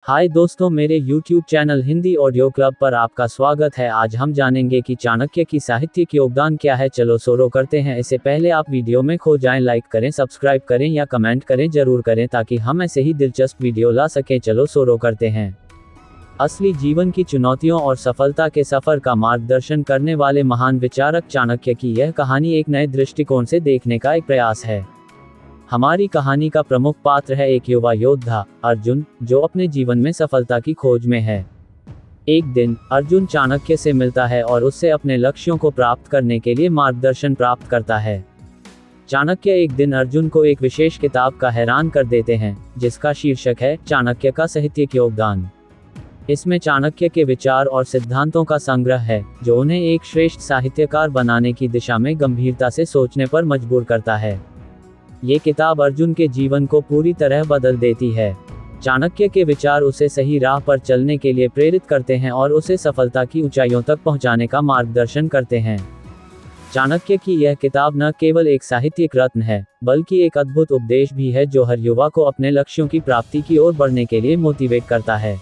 हाय दोस्तों, मेरे YouTube channel Hindi audio club पर आपका स्वागत है। आज हम जानेंगे कि चाणक्य की साहित्यिक योगदान क्या है। चलो शुरू करते हैं। इससे पहले आप वीडियो में खो जाएं, लाइक करें, सब्सक्राइब करें या कमेंट करें जरूर करें ताकि हम ऐसे ही दिलचस्प वीडियो ला सकें। चलो शुरू करते हैं। असली जीवन की चुनौतियों और सफलता के सफर का मार्गदर्शन करने वाले महान विचारक चाणक्य की यह कहानी एक नए दृष्टिकोण से देखने का एक प्रयास है। हमारी कहानी का प्रमुख पात्र है एक युवा योद्धा अर्जुन, जो अपने जीवन में सफलता की खोज में है। एक दिन अर्जुन चाणक्य से मिलता है और उससे अपने लक्ष्यों को प्राप्त करने के लिए मार्गदर्शन प्राप्त करता है। चाणक्य एक दिन अर्जुन को एक विशेष किताब का हैरान कर देते हैं, जिसका शीर्षक है चाणक्य का साहित्यिक योगदान। इसमें चाणक्य के विचार और सिद्धांतों का संग्रह है, जो उन्हें एक श्रेष्ठ साहित्यकार बनाने की दिशा में गंभीरता से सोचने पर मजबूर करता है। ये किताब अर्जुन के जीवन को पूरी तरह बदल देती है। चाणक्य के विचार उसे सही राह पर चलने के लिए प्रेरित करते हैं और उसे सफलता की ऊंचाइयों तक पहुंचाने का मार्गदर्शन करते हैं। चाणक्य की यह किताब न केवल एक साहित्यिक रत्न है, बल्कि एक अद्भुत उपदेश भी है जो हर युवा को अपने लक्ष्यों की प्राप्ति की ओर बढ़ने के लिए मोटिवेट करता है।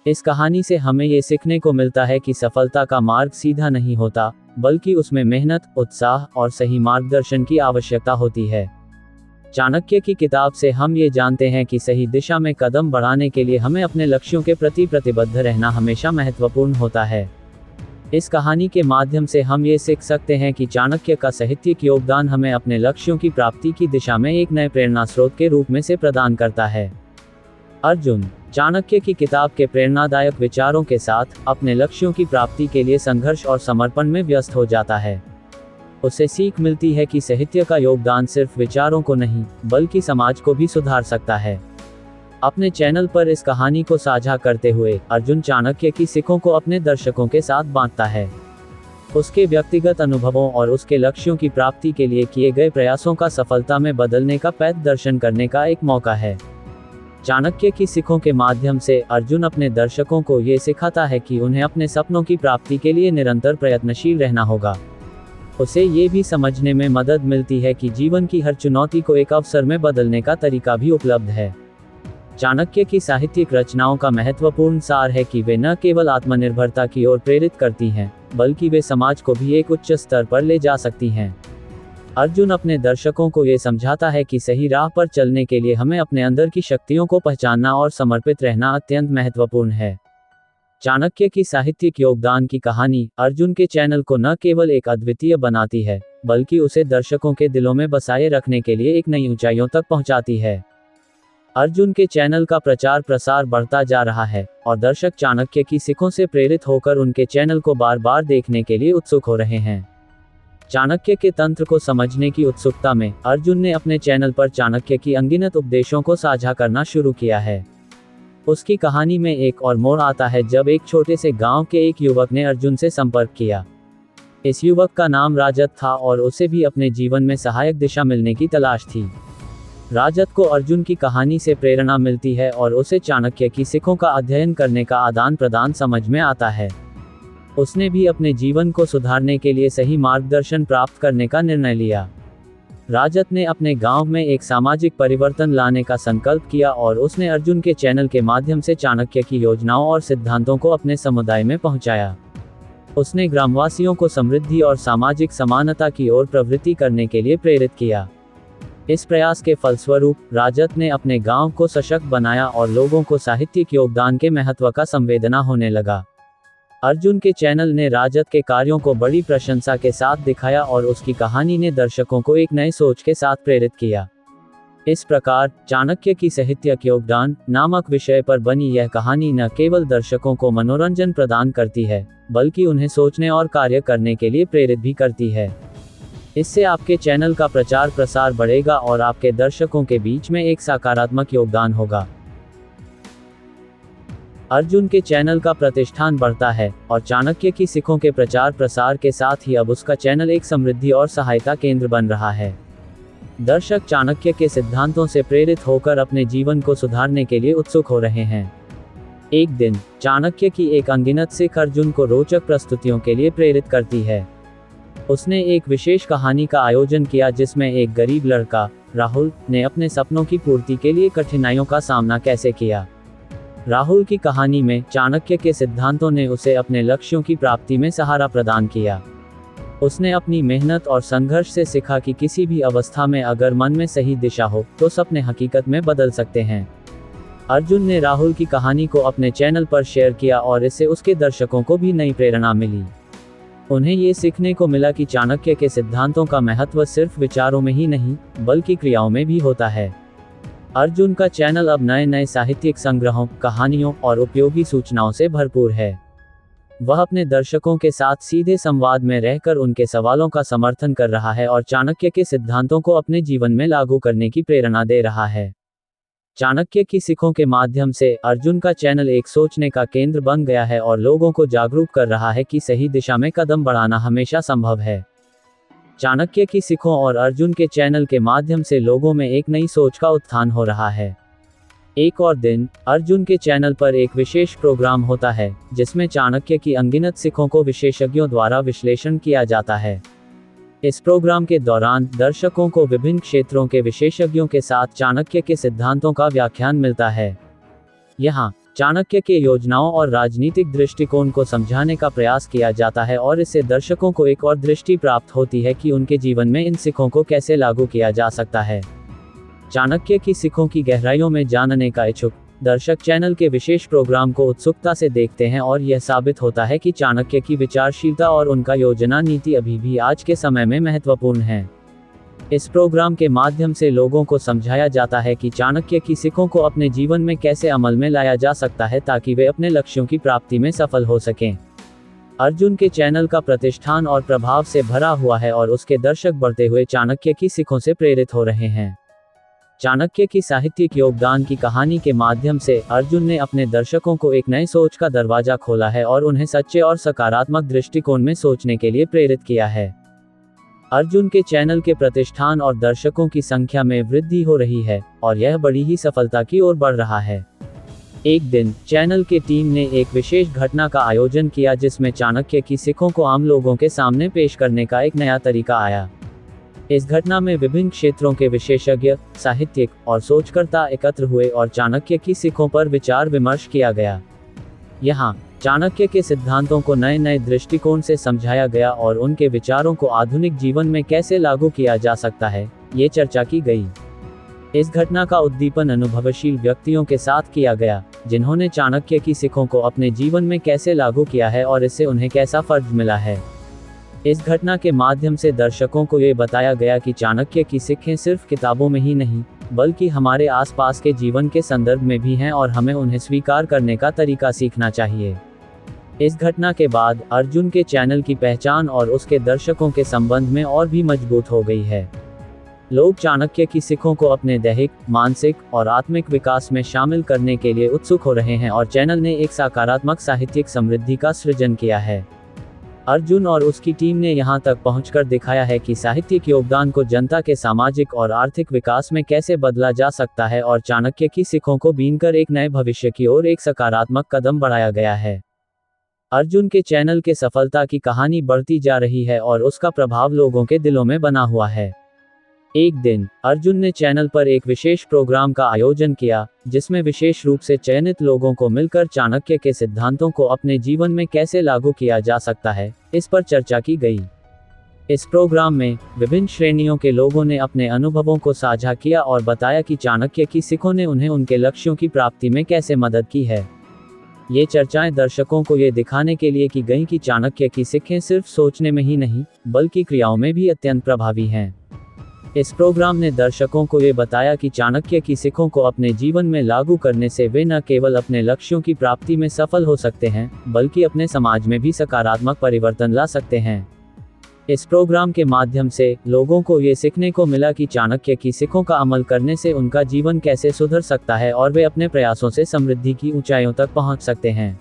इस कहानी से हमें ये सीखने को मिलता है कि सफलता का मार्ग सीधा नहीं होता, बल्कि उसमें मेहनत, उत्साह और सही मार्गदर्शन की आवश्यकता होती है। चाणक्य की किताब से हम ये जानते हैं कि सही दिशा में कदम बढ़ाने के लिए हमें अपने लक्ष्यों के प्रति प्रतिबद्ध रहना हमेशा महत्वपूर्ण होता है। इस कहानी के माध्यम से हम ये सीख सकते हैं कि चाणक्य का साहित्यिक योगदान हमें अपने लक्ष्यों की प्राप्ति की दिशा में एक नए प्रेरणा स्रोत के रूप में से प्रदान करता है। अर्जुन चाणक्य की किताब के प्रेरणादायक विचारों के साथ अपने लक्ष्यों की प्राप्ति के लिए संघर्ष और समर्पण में व्यस्त हो जाता है। उसे सीख मिलती है कि साहित्य का योगदान सिर्फ विचारों को नहीं, बल्कि समाज को भी सुधार सकता है। अपने चैनल पर इस कहानी को साझा करते हुए अर्जुन चाणक्य की सीखों को अपने दर्शकों के साथ बांटता है। उसके व्यक्तिगत अनुभवों और उसके लक्ष्यों की प्राप्ति के लिए किए गए प्रयासों का सफलता में बदलने का पथ दर्शन करने का एक मौका है। चाणक्य की सीखों के माध्यम से अर्जुन अपने दर्शकों को ये सिखाता है कि उन्हें अपने सपनों की प्राप्ति के लिए निरंतर प्रयत्नशील रहना होगा। उसे ये भी समझने में मदद मिलती है कि जीवन की हर चुनौती को एक अवसर में बदलने का तरीका भी उपलब्ध है। चाणक्य की साहित्यिक रचनाओं का महत्वपूर्ण सार है कि वे न केवल आत्मनिर्भरता की ओर प्रेरित करती हैं, बल्कि वे समाज को भी एक उच्च स्तर पर ले जा सकती हैं। अर्जुन अपने दर्शकों को ये समझाता है कि सही राह पर चलने के लिए हमें अपने अंदर की शक्तियों को पहचानना और समर्पित रहना अत्यंत महत्वपूर्ण है। चाणक्य की साहित्यिक योगदान की कहानी अर्जुन के चैनल को न केवल एक अद्वितीय बनाती है, बल्कि उसे दर्शकों के दिलों में बसाए रखने के लिए एक नई ऊंचाइयों तक पहुंचाती है। अर्जुन के चैनल का प्रचार प्रसार बढ़ता जा रहा है और दर्शक चाणक्य की सीखों से प्रेरित होकर उनके चैनल को बार बार देखने के लिए उत्सुक हो रहे हैं। चाणक्य के तंत्र को समझने की उत्सुकता में अर्जुन ने अपने चैनल पर चाणक्य की अनगिनत उपदेशों को साझा करना शुरू किया है। उसकी कहानी में एक और मोड़ आता है जब एक छोटे से गांव के एक युवक ने अर्जुन से संपर्क किया। इस युवक का नाम राजत था और उसे भी अपने जीवन में सहायक दिशा मिलने की तलाश थी। राजत को अर्जुन की कहानी से प्रेरणा मिलती है और उसे चाणक्य की सीखों का अध्ययन करने का आदान प्रदान समझ में आता है। उसने भी अपने जीवन को सुधारने के लिए सही मार्गदर्शन प्राप्त करने का निर्णय लिया। राजत ने अपने गांव में एक सामाजिक परिवर्तन लाने का संकल्प किया और उसने अर्जुन के चैनल के माध्यम से चाणक्य की योजनाओं और सिद्धांतों को अपने समुदाय में पहुंचाया। उसने ग्रामवासियों को समृद्धि और सामाजिक समानता की ओर प्रवृत्ति करने के लिए प्रेरित किया। इस प्रयास के फलस्वरूप राजत ने अपने गांव को सशक्त बनाया और लोगों को साहित्यिक योगदान के महत्व का संवेदना होने लगा। अर्जुन के चैनल ने राजत के कार्यों को बड़ी प्रशंसा के साथ दिखाया और उसकी कहानी ने दर्शकों को एक नए सोच के साथ प्रेरित किया। इस प्रकार चाणक्य की साहित्यिक योगदान नामक विषय पर बनी यह कहानी न केवल दर्शकों को मनोरंजन प्रदान करती है, बल्कि उन्हें सोचने और कार्य करने के लिए प्रेरित भी करती है। इससे आपके चैनल का प्रचार प्रसार बढ़ेगा और आपके दर्शकों के बीच में एक सकारात्मक योगदान होगा। अर्जुन के चैनल का प्रतिष्ठान बढ़ता है और चाणक्य की सीखों के प्रचार प्रसार के साथ ही अब उसका चैनल एक समृद्धि और सहायता केंद्र बन रहा है। दर्शक चाणक्य के सिद्धांतों से प्रेरित होकर अपने जीवन को सुधारने के लिए उत्सुक हो रहे हैं। एक दिन चाणक्य की एक अनगिनत सीख अर्जुन को रोचक प्रस्तुतियों के लिए प्रेरित करती है। उसने एक विशेष कहानी का आयोजन किया जिसमें एक गरीब लड़का राहुल ने अपने सपनों की पूर्ति के लिए कठिनाइयों का सामना कैसे किया। राहुल की कहानी में चाणक्य के सिद्धांतों ने उसे अपने लक्ष्यों की प्राप्ति में सहारा प्रदान किया। उसने अपनी मेहनत और संघर्ष से सीखा कि किसी भी अवस्था में अगर मन में सही दिशा हो तो सपने हकीकत में बदल सकते हैं। अर्जुन ने राहुल की कहानी को अपने चैनल पर शेयर किया और इससे उसके दर्शकों को भी नई प्रेरणा मिली। उन्हें ये सीखने को मिला कि चाणक्य के सिद्धांतों का महत्व सिर्फ विचारों में ही नहीं बल्कि क्रियाओं में भी होता है। अर्जुन का चैनल अब नए नए साहित्यिक संग्रहों, कहानियों और उपयोगी सूचनाओं से भरपूर है। वह अपने दर्शकों के साथ सीधे संवाद में रहकर उनके सवालों का समर्थन कर रहा है और चाणक्य के सिद्धांतों को अपने जीवन में लागू करने की प्रेरणा दे रहा है। चाणक्य की सीखों के माध्यम से अर्जुन का चैनल एक सोचने का केंद्र बन गया है और लोगों को जागरूक कर रहा है कि सही दिशा में कदम बढ़ाना हमेशा संभव है। चाणक्य की सीखों और अर्जुन के चैनल के माध्यम से लोगों में एक नई सोच का उत्थान हो रहा है। एक और दिन अर्जुन के चैनल पर एक विशेष प्रोग्राम होता है जिसमें चाणक्य की अनगिनत सीखों को विशेषज्ञों द्वारा विश्लेषण किया जाता है। इस प्रोग्राम के दौरान दर्शकों को विभिन्न क्षेत्रों के विशेषज्ञों के साथ चाणक्य के सिद्धांतों का व्याख्यान मिलता है। यहाँ चाणक्य के योजनाओं और राजनीतिक दृष्टिकोण को समझाने का प्रयास किया जाता है और इससे दर्शकों को एक और दृष्टि प्राप्त होती है कि उनके जीवन में इन सीखों को कैसे लागू किया जा सकता है। चाणक्य की सीखों की गहराइयों में जानने का इच्छुक दर्शक चैनल के विशेष प्रोग्राम को उत्सुकता से देखते हैं और यह साबित होता है कि चाणक्य की विचारशीलता और उनका योजना नीति अभी भी आज के समय में महत्वपूर्ण है। इस प्रोग्राम के माध्यम से लोगों को समझाया जाता है कि चाणक्य की सीखों को अपने जीवन में कैसे अमल में लाया जा सकता है ताकि वे अपने लक्ष्यों की प्राप्ति में सफल हो सकें। अर्जुन के चैनल का प्रतिष्ठान और प्रभाव से भरा हुआ है और उसके दर्शक बढ़ते हुए चाणक्य की सीखों से प्रेरित हो रहे हैं। चाणक्य की साहित्यिक योगदान की कहानी के माध्यम से अर्जुन ने अपने दर्शकों को एक नई सोच का दरवाजा खोला है और उन्हें सच्चे और सकारात्मक दृष्टिकोण में सोचने के लिए प्रेरित किया है। अर्जुन के चैनल के प्रतिष्ठान और दर्शकों की संख्या में वृद्धि हो रही है और यह बड़ी ही सफलता की ओर बढ़ रहा है। एक दिन चैनल की टीम ने एक विशेष घटना का आयोजन किया जिसमें चाणक्य की सीखों को आम लोगों के सामने पेश करने का एक नया तरीका आया। इस घटना में विभिन्न क्षेत्रों के विशेषज्ञ, साहित्यिक और सोचकर्ता एकत्र हुए और चाणक्य की सीखों पर विचार विमर्श किया गया। यहाँ चाणक्य के सिद्धांतों को नए नए दृष्टिकोण से समझाया गया और उनके विचारों को आधुनिक जीवन में कैसे लागू किया जा सकता है, ये चर्चा की गई। इस घटना का उद्दीपन अनुभवशील व्यक्तियों के साथ किया गया, जिन्होंने चाणक्य की सीखों को अपने जीवन में कैसे लागू किया है और इससे उन्हें कैसा फर्ज मिला है। इस घटना के माध्यम से दर्शकों को ये बताया गया कि चाणक्य की सीखें सिर्फ किताबों में ही नहीं बल्कि हमारे आसपास के जीवन के संदर्भ में भी हैं और हमें उन्हें स्वीकार करने का तरीका सीखना चाहिए। इस घटना के बाद अर्जुन के चैनल की पहचान और उसके दर्शकों के संबंध में और भी मजबूत हो गई है। लोग चाणक्य की सीखों को अपने दैहिक, मानसिक और आत्मिक विकास में शामिल करने के लिए उत्सुक हो रहे हैं और चैनल ने एक सकारात्मक साहित्यिक समृद्धि का सृजन किया है। अर्जुन और उसकी टीम ने यहां तक पहुंचकर दिखाया है कि साहित्यिक योगदान को जनता के सामाजिक और आर्थिक विकास में कैसे बदला जा सकता है और चाणक्य की सीखों को बीनकर एक नए भविष्य की ओर एक सकारात्मक कदम बढ़ाया गया है। अर्जुन के चैनल के सफलता की कहानी बढ़ती जा रही है और उसका प्रभाव लोगों के दिलों में बना हुआ है। एक दिन अर्जुन ने चैनल पर एक विशेष प्रोग्राम का आयोजन किया जिसमें विशेष रूप से चयनित लोगों को मिलकर चाणक्य के सिद्धांतों को अपने जीवन में कैसे लागू किया जा सकता है, इस पर चर्चा की गई। इस प्रोग्राम में विभिन्न श्रेणियों के लोगों ने अपने अनुभवों को साझा किया और बताया कि चाणक्य की सीखों ने उन्हें उनके लक्ष्यों की प्राप्ति में कैसे मदद की है। ये चर्चाएं दर्शकों को ये दिखाने के लिए की गई कि चाणक्य की सीखें सिर्फ सोचने में ही नहीं बल्कि क्रियाओं में भी अत्यंत प्रभावी हैं। इस प्रोग्राम ने दर्शकों को ये बताया कि चाणक्य की सीखों को अपने जीवन में लागू करने से वे न केवल अपने लक्ष्यों की प्राप्ति में सफल हो सकते हैं बल्कि अपने समाज में भी सकारात्मक परिवर्तन ला सकते हैं। इस प्रोग्राम के माध्यम से लोगों को ये सीखने को मिला कि चाणक्य की सीखों का अमल करने से उनका जीवन कैसे सुधर सकता है और वे अपने प्रयासों से समृद्धि की ऊंचाइयों तक पहुंच सकते हैं।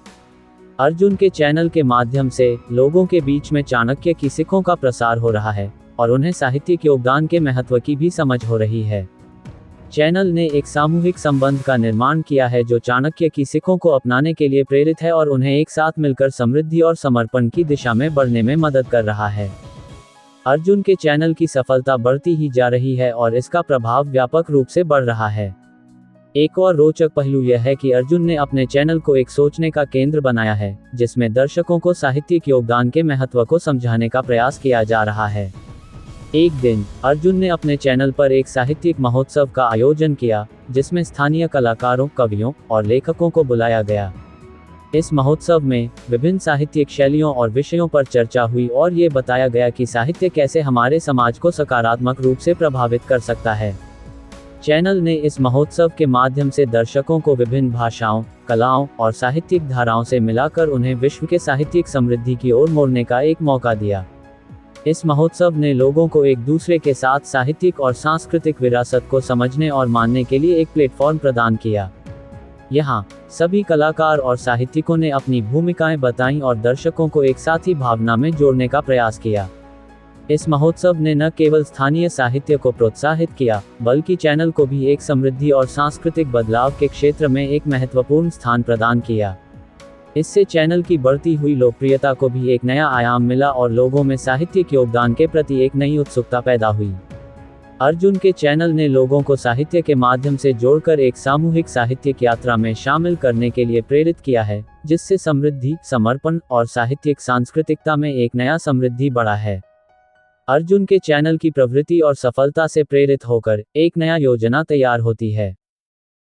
अर्जुन के चैनल के माध्यम से लोगों के बीच में चाणक्य की सीखों का प्रसार हो रहा है और उन्हें साहित्यिक योगदान के महत्व की भी समझ हो रही है। चैनल ने एक सामूहिक संबंध का निर्माण किया है जो चाणक्य की सीखों को अपनाने के लिए प्रेरित है और उन्हें एक साथ मिलकर समृद्धि और समर्पण की दिशा में बढ़ने में मदद कर रहा है। अर्जुन के चैनल की सफलता बढ़ती ही जा रही है और इसका प्रभाव व्यापक रूप से बढ़ रहा है। एक और रोचक पहलू यह है कि अर्जुन ने अपने चैनल को एक सोचने का केंद्र बनाया है, जिसमें दर्शकों को साहित्यिक योगदान के महत्व को समझाने का प्रयास किया जा रहा है। एक दिन अर्जुन ने अपने चैनल पर एक साहित्यिक महोत्सव का आयोजन किया, जिसमें स्थानीय कलाकारों, कवियों और लेखकों को बुलाया गया। इस महोत्सव में विभिन्न साहित्यिक शैलियों और विषयों पर चर्चा हुई और ये बताया गया कि साहित्य कैसे हमारे समाज को सकारात्मक रूप से प्रभावित कर सकता है। चैनल ने इस महोत्सव के माध्यम से दर्शकों को विभिन्न भाषाओं, कलाओं और साहित्यिक धाराओं से मिलाकर उन्हें विश्व के साहित्यिक समृद्धि की ओर मोड़ने का एक मौका दिया। इस महोत्सव ने लोगों को एक दूसरे के साथ साहित्यिक और सांस्कृतिक विरासत को समझने और मानने के लिए एक प्लेटफॉर्म प्रदान किया। यहाँ सभी कलाकार और साहित्यिकों ने अपनी भूमिकाएं बताईं और दर्शकों को एक साथी भावना में जोड़ने का प्रयास किया। इस महोत्सव ने न केवल स्थानीय साहित्य को प्रोत्साहित किया, बल्कि चैनल को भी एक समृद्धि और सांस्कृतिक बदलाव के क्षेत्र में एक महत्वपूर्ण स्थान प्रदान किया। इससे चैनल की बढ़ती हुई लोकप्रियता को भी एक नया आयाम मिला और लोगों में साहित्यिक योगदान के प्रति एक नई उत्सुकता पैदा हुई। अर्जुन के चैनल ने लोगों को साहित्य के माध्यम से जोड़कर एक सामूहिक साहित्यिक यात्रा में शामिल करने के लिए प्रेरित किया है, जिससे समृद्धि, समर्पण और साहित्यिक सांस्कृतिकता में एक नया समृद्धि बढ़ा है। अर्जुन के चैनल की प्रवृत्ति और सफलता से प्रेरित होकर एक नया योजना तैयार होती है।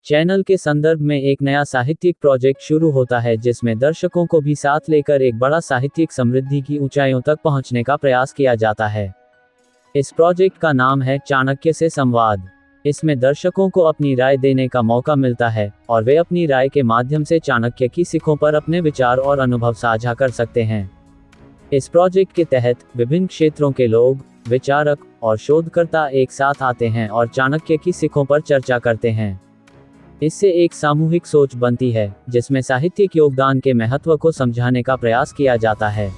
चैनल के संदर्भ में एक नया साहित्यिक प्रोजेक्ट शुरू होता है, जिसमें दर्शकों को भी साथ लेकर एक बड़ा साहित्यिक समृद्धि की ऊंचाइयों तक पहुंचने का प्रयास किया जाता है। इस प्रोजेक्ट का नाम है चाणक्य से संवाद। इसमें दर्शकों को अपनी राय देने का मौका मिलता है और वे अपनी राय के माध्यम से चाणक्य की सीखों पर अपने विचार और अनुभव साझा कर सकते हैं। इस प्रोजेक्ट के तहत विभिन्न क्षेत्रों के लोग, विचारक और शोधकर्ता एक साथ आते हैं और चाणक्य की सीखों पर चर्चा करते हैं। इससे एक सामूहिक सोच बनती है, जिसमें साहित्यिक योगदान के महत्व को समझाने का प्रयास किया जाता है।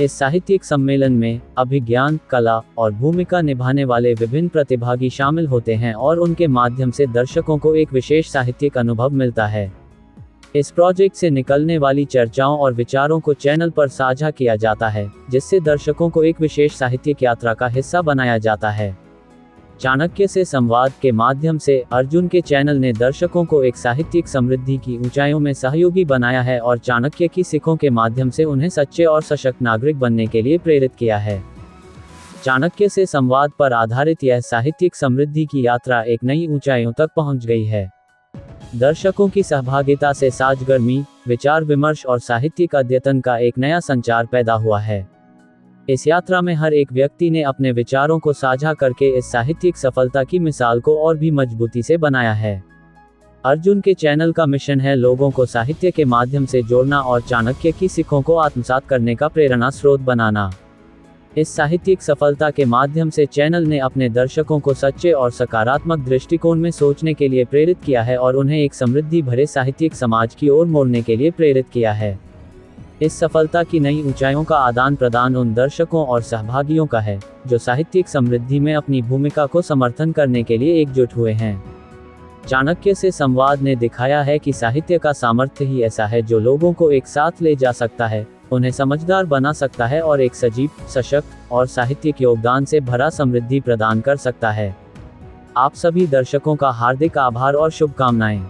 इस साहित्यिक सम्मेलन में अभिज्ञान, कला और भूमिका निभाने वाले विभिन्न प्रतिभागी शामिल होते हैं और उनके माध्यम से दर्शकों को एक विशेष साहित्यिक अनुभव मिलता है। इस प्रोजेक्ट से निकलने वाली चर्चाओं और विचारों को चैनल पर साझा किया जाता है, जिससे दर्शकों को एक विशेष साहित्यिक यात्रा का हिस्सा बनाया जाता है। चाणक्य से संवाद के माध्यम से अर्जुन के चैनल ने दर्शकों को एक साहित्यिक समृद्धि की ऊंचाइयों में सहयोगी बनाया है और चाणक्य की सीखों के माध्यम से उन्हें सच्चे और सशक्त नागरिक बनने के लिए प्रेरित किया है। चाणक्य से संवाद पर आधारित यह साहित्यिक समृद्धि की यात्रा एक नई ऊंचाइयों तक पहुंच गई है। दर्शकों की सहभागिता से साझगर्मी, विचार विमर्श और साहित्यिक अध्ययन का एक नया संचार पैदा हुआ है। इस यात्रा में हर एक व्यक्ति ने अपने विचारों को साझा करके इस साहित्यिक सफलता की मिसाल को और भी मजबूती से बनाया है। अर्जुन के चैनल का मिशन है लोगों को साहित्य के माध्यम से जोड़ना और चाणक्य की सीखों को आत्मसात करने का प्रेरणा स्रोत बनाना। इस साहित्यिक सफलता के माध्यम से चैनल ने अपने दर्शकों को सच्चे और सकारात्मक दृष्टिकोण में सोचने के लिए प्रेरित किया है और उन्हें एक समृद्धि भरे साहित्यिक समाज की ओर मोड़ने के लिए प्रेरित किया है। इस सफलता की नई ऊंचाइयों का आदान प्रदान उन दर्शकों और सहभागियों का है, जो साहित्यिक समृद्धि में अपनी भूमिका को समर्थन करने के लिए एकजुट हुए हैं। चाणक्य से संवाद ने दिखाया है कि साहित्य का सामर्थ्य ही ऐसा है जो लोगों को एक साथ ले जा सकता है, उन्हें समझदार बना सकता है और एक सजीव, सशक्त और साहित्यिक योगदान से भरा समृद्धि प्रदान कर सकता है। आप सभी दर्शकों का हार्दिक आभार और शुभकामनाएं।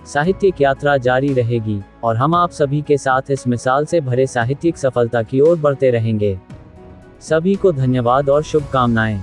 साहित्यिक यात्रा जारी रहेगी और हम आप सभी के साथ इस मिसाल से भरे साहित्यिक सफलता की ओर बढ़ते रहेंगे। सभी को धन्यवाद और शुभकामनाएं।